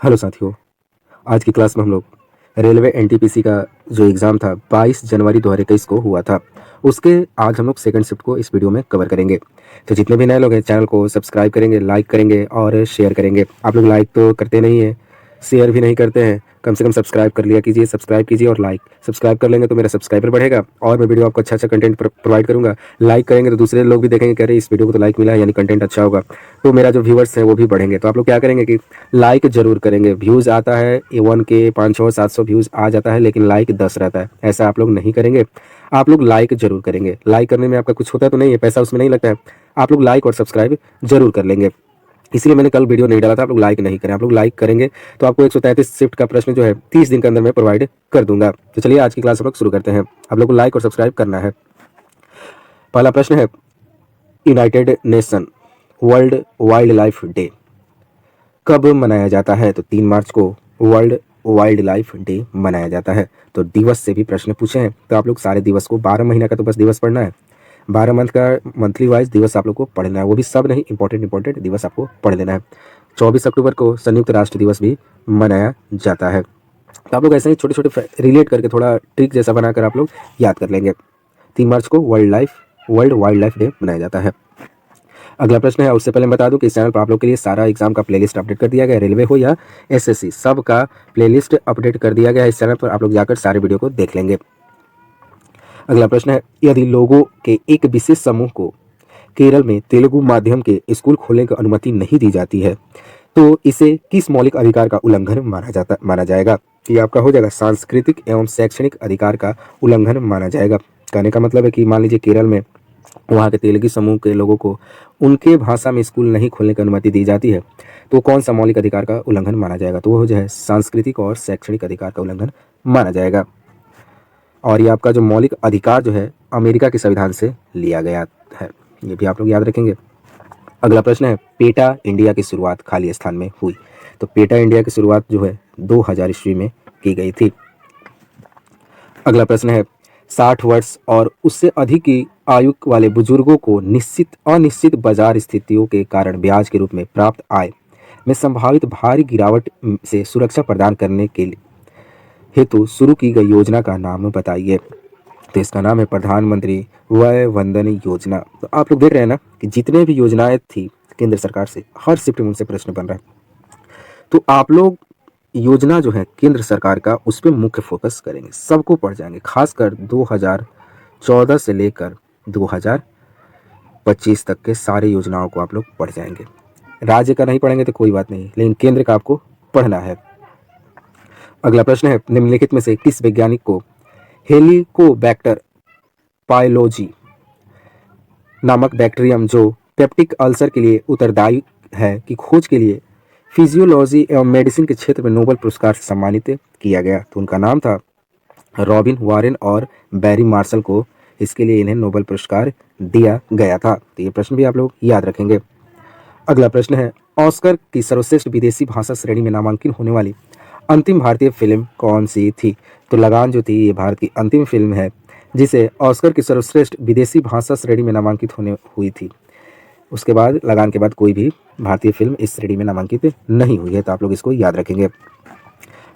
Hello साथियों। आज की क्लास में हम लोग रेलवे एनटीपीसी का जो एग्ज़ाम था 22 जनवरी 2021 को हुआ था, उसके आज हम लोग सेकंड शिफ्ट को इस वीडियो में कवर करेंगे। तो जितने भी नए लोग हैं चैनल को सब्सक्राइब करेंगे, लाइक करेंगे और शेयर करेंगे। आप लोग लाइक तो करते नहीं हैं, शेयर भी नहीं करते हैं, कम से कम सब्सक्राइब कर लिया कीजिए। सब्सक्राइब कीजिए और लाइक सब्सक्राइब कर लेंगे तो मेरा सब्सक्राइबर बढ़ेगा और मैं वीडियो आपको अच्छा अच्छा कंटेंट प्रोवाइड करूँगा। लाइक करेंगे तो दूसरे लोग भी देखेंगे, कह रहे इस वीडियो को तो लाइक मिला है यानी कंटेंट अच्छा होगा, तो मेरा जो व्यूअर्स है वो भी बढ़ेंगे। तो आप लोग क्या करेंगे कि लाइक जरूर करेंगे। व्यूज़ आता है ए 1K 500 700 व्यूज़ आ जाता है, लेकिन लाइक 10 रहता है। ऐसा आप लोग नहीं करेंगे। आप लोग लाइक जरूर करेंगे। लाइक करने में आपका कुछ होता तो नहीं है, पैसा उसमें नहीं लगता है। आप लोग लाइक और सब्सक्राइब जरूर कर लेंगे। इसलिए मैंने कल वीडियो नहीं डाला था। आप लोग लाइक नहीं करें। आप लोग लाइक करेंगे तो आपको 133 शिफ्ट का प्रश्न जो है 30 दिन के अंदर मैं प्रोवाइड कर दूंगा। तो चलिए आज की क्लास हम लोग शुरू करते हैं। आप लोग को लाइक और सब्सक्राइब करना है। पहला प्रश्न है, United nation world wild life day कब मनाया जाता है? तो 3 मार्च को वर्ल्ड वाइल्ड लाइफ डे मनाया जाता है। तो दिवस से भी प्रश्न पूछे हैं, तो आप लोग सारे दिवस को 12 महीना का तो बस दिवस पढ़ना है। 12 मंथ का मंथली वाइज दिवस आप लोग को पढ़ना है, वो भी सब नहीं, इंपॉर्टेंट दिवस आपको पढ़ लेना है। 24 अक्टूबर को संयुक्त राष्ट्र दिवस भी मनाया जाता है। तो आप लोग ऐसे ही छोटे छोटे रिलेट करके थोड़ा ट्रिक जैसा बनाकर आप लोग याद कर लेंगे। 3 मार्च को वर्ल्ड वाइल्ड लाइफ डे मनाया जाता है। अगला प्रश्न है, उससे पहले मैं बता दूं कि इस चैनल पर आप लोग के लिए सारा एग्जाम का प्लेलिस्ट अपडेट कर दिया गया है। रेलवे हो या एसएससी, सब का प्लेलिस्ट अपडेट कर दिया गया है इस चैनल पर। आप लोग जाकर सारे वीडियो को देख लेंगे। अगला प्रश्न है, यदि लोगों के एक विशेष समूह को केरल में तेलुगु माध्यम के स्कूल खोलने की अनुमति नहीं दी जाती है तो इसे किस मौलिक अधिकार का उल्लंघन माना जाएगा? ये आपका हो जाएगा सांस्कृतिक एवं शैक्षणिक अधिकार का उल्लंघन माना जाएगा। कहने का मतलब है कि मान लीजिए केरल में वहाँ के तेलुगु समूह के लोगों को उनके भाषा में स्कूल नहीं खोलने की अनुमति दी जाती है, तो कौन सा मौलिक अधिकार का उल्लंघन माना जाएगा? तो वो जो है सांस्कृतिक और शैक्षणिक अधिकार का उल्लंघन माना जाएगा। और ये आपका जो मौलिक अधिकार जो है अमेरिका के संविधान से लिया गया है, ये भी आप लोग याद रखेंगे। अगला प्रश्न है, पेटा इंडिया की शुरुआत खाली स्थान में हुई। तो पेटा इंडिया की शुरुआत जो है 2000 ईस्वी में की गई थी। अगला प्रश्न है, 60 वर्ष और उससे अधिक की आयु वाले बुजुर्गों को निश्चित अनिश्चित बाजार स्थितियों के कारण ब्याज के रूप में प्राप्त आय में संभावित भारी गिरावट से सुरक्षा प्रदान करने के हेतु शुरू की गई योजना का नाम बताइए। तो इसका नाम है प्रधानमंत्री वय वंदन योजना। तो आप लोग देख रहे हैं ना कि जितने भी योजनाएं थी केंद्र सरकार से, हर शिफ्ट में उनसे प्रश्न बन रहा है। तो आप लोग योजना जो है केंद्र सरकार का उस पर मुख्य फोकस करेंगे, सबको पढ़ जाएंगे। खासकर 2014 से लेकर 2025 तक के सारे योजनाओं को आप लोग पढ़ जाएंगे। राज्य का नहीं पढ़ेंगे तो कोई बात नहीं, लेकिन केंद्र का आपको पढ़ना है। अगला प्रश्न है, निम्नलिखित में से किस वैज्ञानिक को हेलिकोबैक्टर पाइलोजी नामक बैक्टीरियम जो पेप्टिक अल्सर के लिए उत्तरदायी है की खोज के लिए फिजियोलॉजी एवं मेडिसिन के क्षेत्र में नोबेल पुरस्कार से सम्मानित किया गया? तो उनका नाम था रॉबिन वारेन और बैरी मार्शल को इसके लिए इन्हें नोबेल पुरस्कार दिया गया था। तो ये प्रश्न भी आप लोग याद रखेंगे। अगला प्रश्न है, ऑस्कर की सर्वश्रेष्ठ विदेशी भाषा श्रेणी में नामांकन होने वाली अंतिम भारतीय फिल्म कौन सी थी? तो लगान जो थी ये भारत की अंतिम फिल्म है जिसे ऑस्कर की सर्वश्रेष्ठ विदेशी भाषा श्रेणी में नामांकित होने हुई थी। उसके बाद लगान के बाद कोई भी भारतीय फिल्म इस श्रेणी में नामांकित नहीं हुई है, तो आप लोग इसको याद रखेंगे।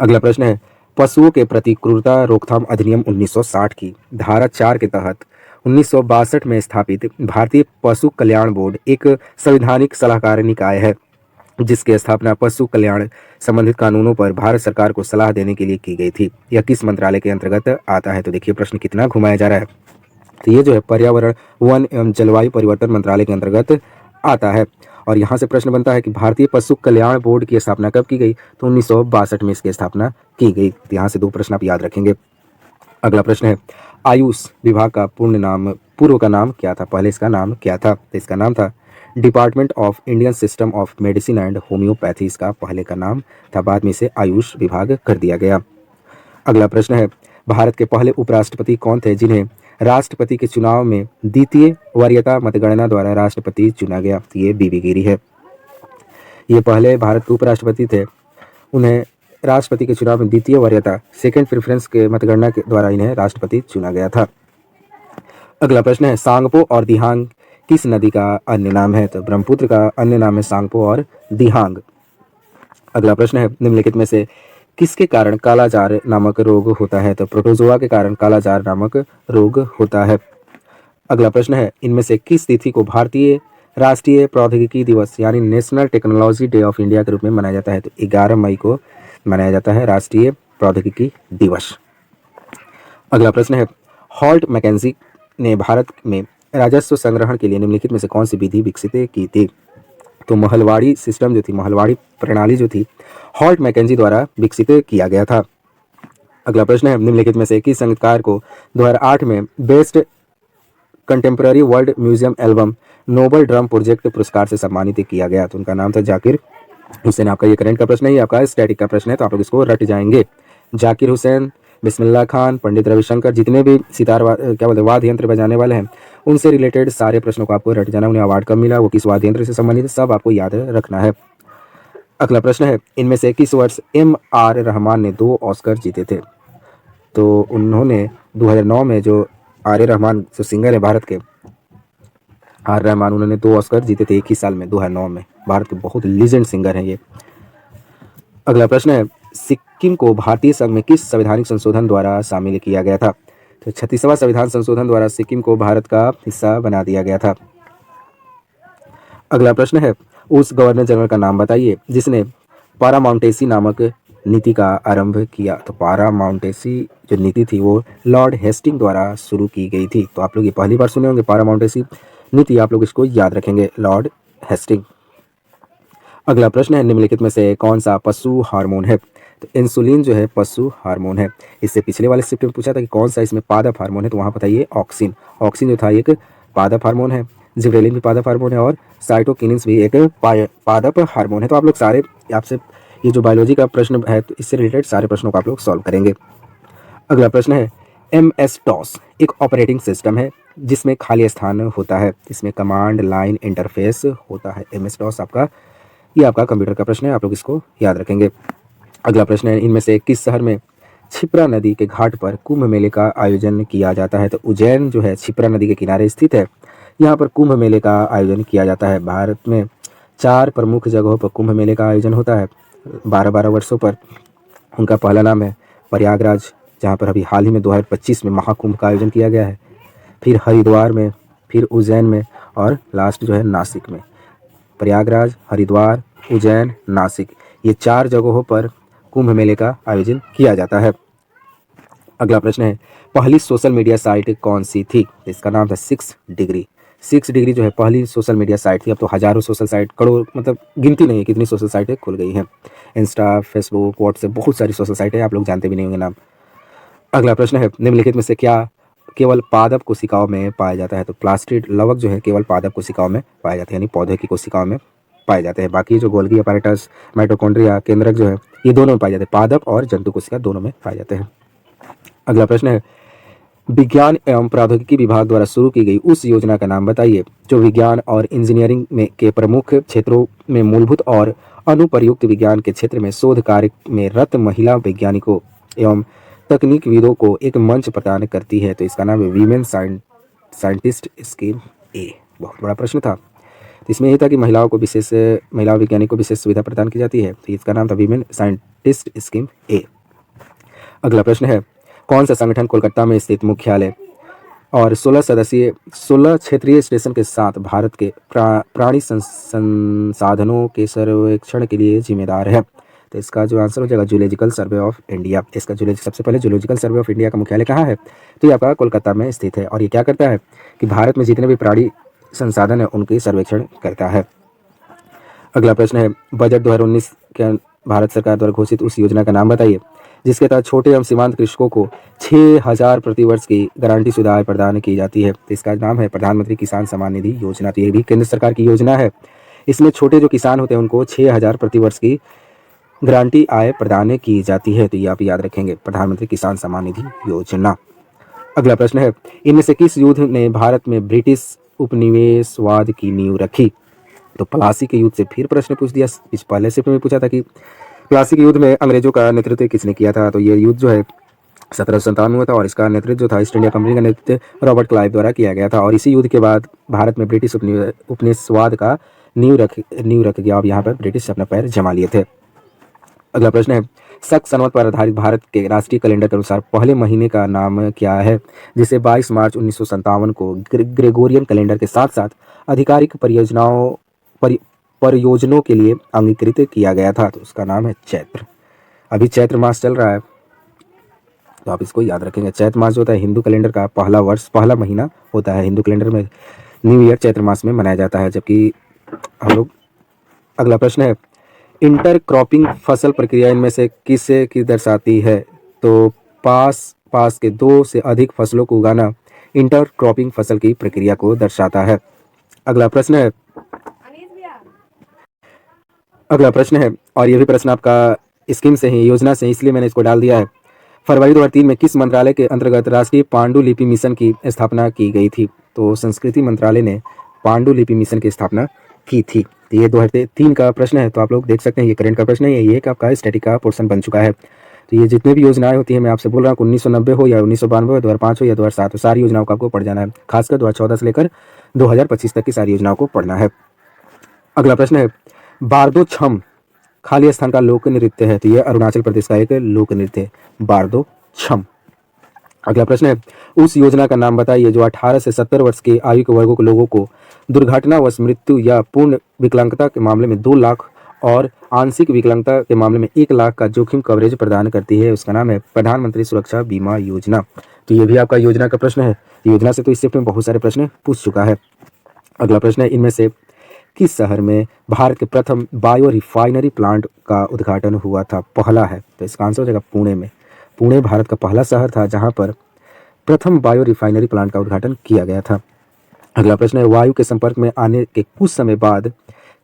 अगला प्रश्न है, पशुओं के प्रति क्रूरता रोकथाम अधिनियम 1960 की धारा 4 के तहत 1962 में स्थापित भारतीय पशु कल्याण बोर्ड एक संवैधानिक सलाहकार निकाय है जिसकी स्थापना पशु कल्याण संबंधित कानूनों पर भारत सरकार को सलाह देने के लिए की गई थी। यह किस मंत्रालय के अंतर्गत आता है? तो देखिए प्रश्न कितना घुमाया जा रहा है। तो ये जो है पर्यावरण वन एवं जलवायु परिवर्तन मंत्रालय के अंतर्गत आता है। और यहाँ से प्रश्न बनता है कि भारतीय पशु कल्याण बोर्ड की स्थापना कब की गई? तो 1962 में इसकी स्थापना की गई। तो यहाँ से 2 प्रश्न आप याद रखेंगे। अगला प्रश्न है, आयुष विभाग का पूर्व का नाम क्या था? पहले इसका नाम क्या था? तो इसका नाम था department of Indian system of medicine and homeopathy. इसका पहले का नाम था, बाद में इसे आयुष विभाग कर दिया गया। अगला प्रश्न है, भारत के पहले उपराष्ट्रपति कौन थे जिन्हें राष्ट्रपति के चुनाव में द्वितीय वरीयता मतगणना द्वारा राष्ट्रपति चुना गया? तो ये बीबी गिरी है। ये पहले भारत के उपराष्ट्रपति थे, उन्हें राष्ट्रपति के चुनाव में द्वितीय वरीयता सेकेंड प्रेफरेंस के मतगणना के द्वारा इन्हें राष्ट्रपति चुना गया था। अगला प्रश्न है, सांगपो और दिहांग किस नदी का अन्य नाम है? तो ब्रह्मपुत्र का अन्य नाम है सांगपो और दिहांग। अगला प्रश्न है, निम्नलिखित में से किसके कारण कालाजार नामक रोग होता है? तो प्रोटोजोआ के कारण कालाजार नामक रोग होता है। अगला प्रश्न है, इनमें से किस तिथि को भारतीय राष्ट्रीय प्रौद्योगिकी दिवस यानी national technology day of India के रूप में मनाया जाता है? तो 11 मई को मनाया जाता है राष्ट्रीय प्रौद्योगिकी दिवस। अगला प्रश्न है, हॉल्ट मैकेंजी ने भारत में राजस्व संग्रहण के लिए निम्नलिखित में से कौन सी विधि विकसित की थी? तो महलवाड़ी सिस्टम जो थी, महलवाड़ी प्रणाली जो थी, हॉल्ट मैकेंजी द्वारा विकसित किया गया था। अगला प्रश्न है, निम्नलिखित में से किस संगीतकार को 2008 में best contemporary world music album noble drum project पुरस्कार से सम्मानित किया गया? तो उनका नाम था जाकिर हुसैन। आपका ये करंट का प्रश्न है, ये आपका स्टैटिक का प्रश्न है, तो आप लोग इसको रट जाएंगे। जाकिर हुसैन, बिस्मिल्लाह खान, पंडित रविशंकर, जितने भी सितार क्या बोलते वाद्य यंत्र बजाने वाले हैं, उनसे रिलेटेड सारे प्रश्नों को आपको रट जाना। उन्हें अवार्ड कब मिला, वो किस वाद्य यंत्र से संबंधित, सब आपको याद रखना है। अगला प्रश्न है, इनमें से किस वर्ष M.R. रहमान ने 2 ऑस्कर जीते थे? तो उन्होंने 2009 में जो आर ए रहमान जो सिंगर है भारत के, आर रहमान, उन्होंने 2 ऑस्कर जीते थे एक ही साल में, 2009 में। भारत के बहुत लीजेंड सिंगर हैं ये। अगला प्रश्न है, सिक्किम को भारतीय संघ में किस संवैधानिक संशोधन द्वारा शामिल किया गया था? तो 36वां संविधान संशोधन द्वारा सिक्किम को भारत का हिस्सा बना दिया गया था। अगला प्रश्न है, उस गवर्नर जनरल का नाम बताइए जिसने पारामाउंटेसी नामक नीति का आरंभ किया? तो पारामाउंटेसी जो नीति थी वो लॉर्ड हेस्टिंग द्वारा शुरू की गई थी। तो आप लोग ये पहली बार सुने होंगे पारामाउंटेसी नीति, आप लोग इसको याद रखेंगे, लॉर्ड हेस्टिंग। अगला प्रश्न है, निम्नलिखित में से कौन सा पशु हार्मोन है? तो इंसुलिन जो है पशु हार्मोन है। इससे पिछले वाले शिफ्ट में पूछा था कि कौन सा इसमें पादप हार्मोन है, तो वहाँ बताइए ऑक्सिन। ऑक्सिन जो था एक पादप हार्मोन है, जिब्रेलिन भी पादप हार्मोन है और साइटोकिनिन्स भी एक पादप हार्मोन है। तो आप लोग सारे, आपसे ये जो बायोलॉजी का प्रश्न है तो इससे रिलेटेड सारे प्रश्नों को आप लोग सॉल्व करेंगे। अगला प्रश्न है, MS-DOS एक ऑपरेटिंग सिस्टम है जिसमें खाली स्थान होता है, इसमें कमांड लाइन इंटरफेस होता है। MS-DOS आपका, ये आपका कंप्यूटर का प्रश्न है, आप लोग इसको याद रखेंगे। अगला प्रश्न है, इनमें से किस शहर में क्षिप्रा नदी के घाट पर कुंभ मेले का आयोजन किया जाता है? तो उज्जैन जो है क्षिप्रा नदी के किनारे स्थित है, यहाँ पर कुंभ मेले का आयोजन किया जाता है। भारत में 4 प्रमुख जगहों पर कुंभ मेले का आयोजन होता है 12-12 वर्षों पर। उनका पहला नाम है प्रयागराज, जहाँ पर अभी हाल ही में 2025 में महाकुंभ का आयोजन किया गया है, फिर हरिद्वार में, फिर उज्जैन में और लास्ट जो है नासिक में। प्रयागराज, हरिद्वार, उज्जैन, नासिक, ये 4 जगहों पर कुंभ मेले का आयोजन किया जाता है। अगला प्रश्न है, पहली सोशल मीडिया साइट कौन सी थी? इसका नाम था 6 डिग्री। 6 डिग्री जो है पहली सोशल मीडिया साइट थी। अब तो हजारों सोशल साइट, करोड़, मतलब गिनती नहीं है कितनी सोशल साइटें खुल गई हैं। इंस्टा, फेसबुक, व्हाट्सएप, बहुत सारी सोशल साइटें, आप लोग जानते भी नहीं होंगे नाम। अगला प्रश्न है, निम्नलिखित में से क्या केवल पादप कोशिकाओं में पाया जाता है? तो प्लास्टिड लवक जो है केवल पादप कोशिकाओं में पाया जाता है, यानी पौधे की कोशिकाओं में पाए जाते हैं। बाकी जो गोल्गी अपैरेटस, माइटोकॉन्ड्रिया, केंद्रक जो है ये दोनों में पाए जाते हैं, पादप और जंतु कोशिका दोनों में पाए जाते हैं। अगला प्रश्न है, विज्ञान एवं प्रौद्योगिकी विभाग द्वारा शुरू की गई उस योजना का नाम बताइए जो विज्ञान और इंजीनियरिंग में के प्रमुख क्षेत्रों में मूलभूत और अनुप्रयुक्त विज्ञान के क्षेत्र में शोध कार्य में रत महिला वैज्ञानिकों एवं तकनीकविदों को एक मंच प्रदान करती है। तो इसका नाम है वीमेन साइंटिस्ट स्कीम ए। बहुत बड़ा प्रश्न था, तो इसमें यह था कि महिला वैज्ञानिकों को विशेष सुविधा प्रदान की जाती है, तो इसका नाम था वीमेन साइंटिस्ट स्कीम ए। अगला प्रश्न है, कौन सा संगठन कोलकाता में स्थित मुख्यालय और 16 क्षेत्रीय स्टेशन के साथ भारत के प्राणी संसाधनों के सर्वेक्षण के लिए जिम्मेदार है? तो इसका जो आंसर हो जाएगा जूलॉजिकल सर्वे ऑफ इंडिया। इसका सबसे पहले जूलॉजिकल सर्वे ऑफ इंडिया का मुख्यालय कहाँ है? तो ये आपका कोलकाता में स्थित है, और ये क्या करता है कि भारत में जितने भी प्राणी संसाधन है उनकी सर्वेक्षण करता है। अगला प्रश्न है, बजट 2019 के भारत सरकार द्वारा घोषित उस योजना का नाम बताइए जिसके तहत छोटे एवं सीमांत कृषकों को 6,000 प्रतिवर्ष की गारंटी शुदा आय प्रदान की जाती है। तो इसका नाम है प्रधानमंत्री किसान सम्मान निधि योजना। तो ये भी केंद्र सरकार की योजना है। इसमें छोटे जो किसान होते हैं उनको 6,000 प्रतिवर्ष की गारंटी आय प्रदान की जाती है। तो ये आप याद रखेंगे, प्रधानमंत्री किसान सम्मान निधि योजना। अगला प्रश्न है, इनमें से किस युद्ध ने भारत में ब्रिटिश उपनिवेशवाद की नींव रखी? तो प्लासी के युद्ध से फिर प्रश्न पूछ दिया। इस पहले शिफ्ट में पूछा था कि प्लासी के युद्ध में अंग्रेजों का नेतृत्व किसने किया था? तो ये युद्ध जो है 1757 में हुआ था, और इसका नेतृत्व जो था ईस्ट इंडिया कंपनी का नेतृत्व रॉबर्ट क्लाइव द्वारा किया गया था। और इसी युद्ध के बाद भारत में ब्रिटिश उपनिवेशवाद का नींव रख गया, और यहाँ पर ब्रिटिश अपना पैर जमा लिए थे। अगला प्रश्न है, शक संवत पर आधारित भारत के राष्ट्रीय कैलेंडर के अनुसार पहले महीने का नाम क्या है, जिसे 22 मार्च 1957 को ग्रेगोरियन कैलेंडर के साथ साथ आधिकारिक परियोजनों के लिए अंगीकृत किया गया था। तो उसका नाम है चैत्र। अभी चैत्र मास चल रहा है, तो आप इसको याद रखेंगे। चैत्र मास जो होता है हिंदू कैलेंडर का पहला महीना होता है। हिंदू कैलेंडर में न्यू ईयर चैत्र मास में मनाया जाता है। जबकि हम लोग, अगला प्रश्न है, इंटर क्रॉपिंग फसल प्रक्रिया इनमें से किसे की दर्शाती है? तो पास के दो से अधिक फसलों को उगाना इंटर क्रॉपिंग फसल की प्रक्रिया को दर्शाता है। अगला प्रश्न है, और यह भी प्रश्न आपका स्कीम से ही, योजना से, इसलिए मैंने इसको डाल दिया है। फरवरी 2003 में किस मंत्रालय के अंतर्गत राष्ट्रीय पांडुलिपि मिशन की स्थापना की गई थी? तो संस्कृति मंत्रालय ने पांडुलिपि मिशन की स्थापना की थी। तो ये 2003 का प्रश्न है। तो आप लोग देख सकते हैं ये करंट का प्रश्न है, ये एक आपका स्टैटिक का पोर्शन बन चुका है। तो ये जितने भी योजनाएं होती हैं, मैं आपसे बोल रहा हूँ 1990 हो या 1992 हो, 2005 हो या 2007 हो, सारी योजनाओं को आपको पढ़ जाना है। खासकर 2014 से लेकर 2025 तक की सारी योजनाओं को पढ़ना है। अगला प्रश्न है, बारदो छम खाली स्थान का लोक नृत्य है। तो यह अरुणाचल प्रदेश का एक लोक नृत्य है, बारदो छम। अगला प्रश्न है, उस योजना का नाम बताइए जो 18 से 70 वर्ष के आयु के वर्गों के लोगों को दुर्घटनावश मृत्यु या पूर्ण विकलांगता के मामले में 2 लाख और आंशिक विकलांगता के मामले में 1 लाख का जोखिम कवरेज प्रदान करती है। उसका नाम है प्रधानमंत्री सुरक्षा बीमा योजना। तो ये भी आपका योजना का प्रश्न है। योजना से तो इस शिफ्ट में बहुत सारे प्रश्न पूछ चुका है। अगला प्रश्न है, इनमें से किस शहर में भारत के प्रथम बायो रिफाइनरी प्लांट का उद्घाटन हुआ था? पहला है, तो इसका आंसर हो जाएगा पुणे में। पुणे भारत का पहला शहर था जहां पर प्रथम बायो रिफाइनरी प्लांट का उद्घाटन किया गया था। अगला प्रश्न है, वायु के संपर्क में आने के कुछ समय बाद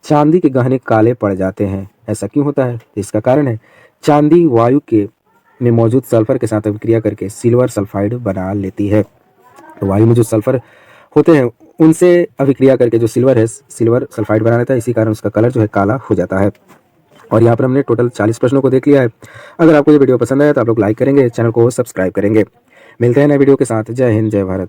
चांदी के गहने काले पड़ जाते हैं, ऐसा क्यों होता है? इसका कारण है, चांदी वायु के में मौजूद सल्फर के साथ अभिक्रिया करके सिल्वर सल्फाइड बना लेती है। तो वायु में जो सल्फर होते हैं उनसे अभिक्रिया करके जो सिल्वर सल्फाइड बना लेता है, इसी कारण उसका कलर जो है काला हो जाता है। और यहाँ पर हमने टोटल 40 प्रश्नों को देख लिया है। अगर आपको ये वीडियो पसंद आया तो आप लोग लाइक करेंगे, चैनल को सब्सक्राइब करेंगे। मिलते हैं नए वीडियो के साथ। जय हिंद, जय भारत।